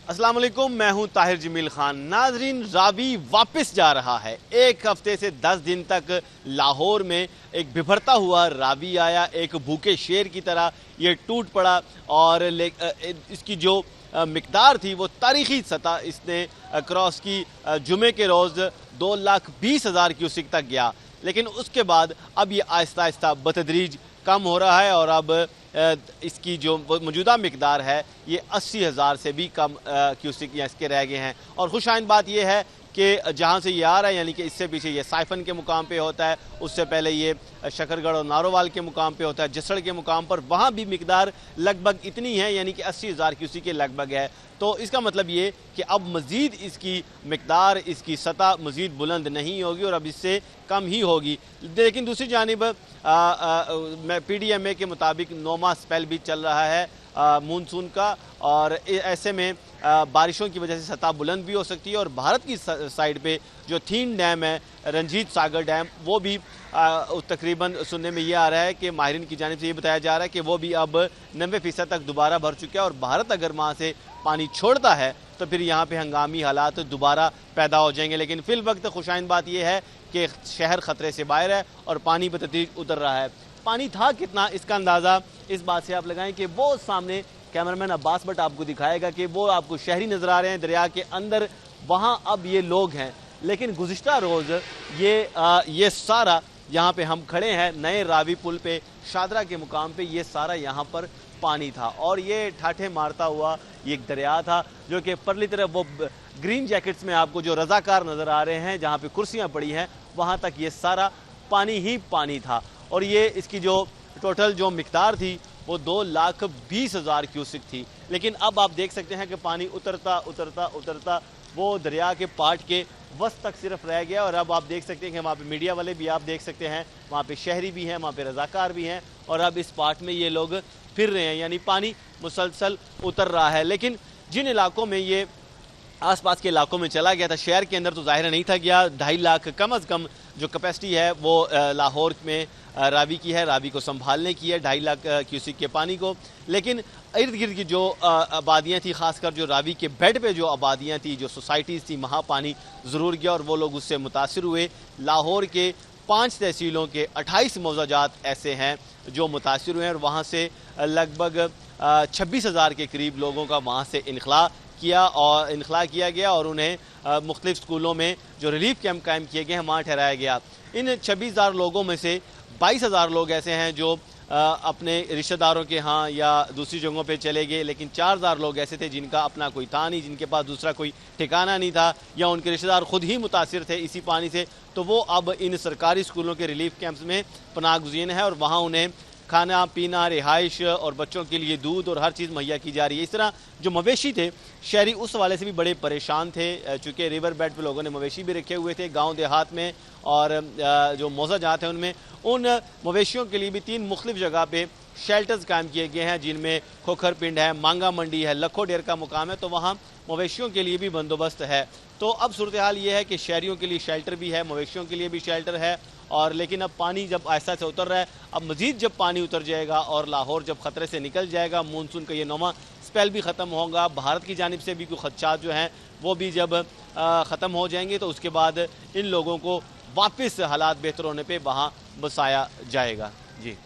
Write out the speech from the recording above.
अस्सलाम वालेकुम, मैं हूं ताहिर जमील खान। नाजरीन, रावी वापस जा रहा है। एक हफ्ते से 10 दिन तक लाहौर में एक बिभरता हुआ रावी आया, एक भूखे शेर की तरह ये टूट पड़ा और इसकी जो मिकदार थी वो तारीखी सतह इसने क्रॉस की। जुमे के रोज़ 2,20,000 क्यूसिक तक गया, लेकिन उसके बाद अब ये आहिस्ता आहिस्ता बतदरीज कम हो रहा है और अब इसकी जो मौजूदा मिकदार है ये 80,000 से भी कम क्यूसिक या इसके रह गए हैं। और खुशाइन बात ये है कि जहाँ से ये आ रहा है, यानी कि इससे पीछे ये साइफन के मुकाम पे होता है, उससे पहले ये शकरगढ़ और नारोवाल के मुकाम पे होता है, जसड़ के मुकाम पर, वहाँ भी मिकदार लगभग इतनी है, यानी कि 80,000 क्यूसिक के लगभग है। तो इसका मतलब ये कि अब मज़ीद इसकी मिकदार, इसकी सतह मज़ीद बुलंद नहीं होगी और अब इससे कम ही होगी। लेकिन दूसरी जानिब PDMA के मुताबिक नौमा स्पेल भी चल रहा है मानसून का, और ऐसे में बारिशों की वजह से सतह बुलंद भी हो सकती है। और भारत की साइड पे जो थीन डैम है, रंजीत सागर डैम, वो भी तकरीबन सुनने में ये आ रहा है कि माहिरीन की जानिब से ये बताया जा रहा है कि वो भी अब 90% तक दोबारा भर चुका है। और भारत अगर वहाँ से पानी छोड़ता है तो फिर यहाँ पे हंगामी हालात दोबारा पैदा हो जाएंगे। लेकिन फिल वक्त खुशाइन बात यह है कि शहर ख़तरे से बाहर है और पानी बतदरीज उतर रहा है। पानी था कितना, इसका अंदाज़ा इस बात से आप लगाएं कि वो सामने कैमरामैन अब्बास भट्ट आपको दिखाएगा कि वो आपको शहरी नज़र आ रहे हैं दरिया के अंदर, वहाँ अब ये लोग हैं। लेकिन गुज़िश्ता रोज़ ये सारा यहाँ पे हम खड़े हैं नए रावी पुल पे, शादरा के मुकाम पे, ये सारा यहाँ पर पानी था और ये ठाठे मारता हुआ ये एक दरिया था जो कि परली तरफ वो ग्रीन जैकेट्स में आपको जो रजाकार नज़र आ रहे हैं, जहाँ पे कुर्सियाँ पड़ी हैं, वहाँ तक ये सारा पानी ही पानी था। और ये इसकी जो टोटल जो मिकदार थी वो 2,20,000 क्यूसिक थी। लेकिन अब आप देख सकते हैं कि पानी उतरता उतरता उतरता वो दरिया के पाट के वस्त तक सिर्फ रह गया। और अब आप देख सकते हैं कि वहाँ पे मीडिया वाले भी आप देख सकते हैं, वहाँ पे शहरी भी हैं, वहाँ पे रजाकार भी हैं, और अब इस पाट में ये लोग फिर रहे हैं, यानी पानी मुसलसल उतर रहा है। लेकिन जिन इलाकों में ये आसपास के इलाकों में चला गया था, शहर के अंदर तो ज़ाहिर नहीं था गया। 2.5 लाख कम अज़ कम जो कैपेसिटी है वो लाहौर में रावी की है, रावी को संभालने की है, 2.5 लाख क्यूसिक के पानी को। लेकिन इर्द गिर्द की जो आबादियाँ थी, ख़ासकर जो रावी के बेड पे जो आबादियाँ थी, जो सोसाइटीज़ थी, वहाँ पानी ज़रूर गया और वो लोग उससे मुतासिर हुए। लाहौर के 5 तहसीलों के 28 मौज़ाजात ऐसे हैं जो मुतासिर हुए हैं और वहाँ से लगभग 26,000 के करीब लोगों का वहाँ से इनखला किया गया और उन्हें मुख्तलिफ स्कूलों में जो रिलीफ कैंप कायम किए गए हैं वहाँ ठहराया गया। इन 26,000 लोगों में से 22,000 लोग ऐसे हैं जो अपने रिश्तेदारों के यहाँ या दूसरी जगहों पे चले गए, लेकिन 4,000 लोग ऐसे थे जिनका अपना कोई था नहीं, जिनके पास दूसरा कोई ठिकाना नहीं था, या उनके रिश्तेदार खुद ही मुतासिर थे इसी पानी से। तो वो अब इन सरकारी स्कूलों के रिलीफ कैंप्स में पनाह गुज़ीन है और वहाँ उन्हें खाना पीना, रिहाइश और बच्चों के लिए दूध और हर चीज़ मुहैया की जा रही है। इस तरह जो मवेशी थे, शहरी उस हवाले से भी बड़े परेशान थे, चूँकि रिवर बेड पे लोगों ने मवेशी भी रखे हुए थे गांव देहात में, और जो मौज़ाजात हैं उनमें उन मवेशियों के लिए भी 3 मुख्तलिफ जगह पे शेल्टर्स कायम किए गए हैं, जिनमें खोखर पिंड है, मांगा मंडी है, लखो डेर का मुकाम है, तो वहाँ मवेशियों के लिए भी बंदोबस्त है। तो अब सूरत हाल ये है कि शहरियों के लिए शेल्टर भी है, मवेशियों के लिए भी शेल्टर है। और लेकिन अब पानी जब ऐसा से उतर रहा है, अब मज़ीद जब पानी उतर जाएगा और लाहौर जब ख़तरे से निकल जाएगा, मानसून का ये नौमा स्पेल भी ख़त्म होगा, भारत की जानिब से भी कुछ खदशात जो हैं वो भी जब ख़त्म हो जाएंगे, तो उसके बाद इन लोगों को वापस हालात बेहतर होने पर वहाँ बसाया जाएगा। जी।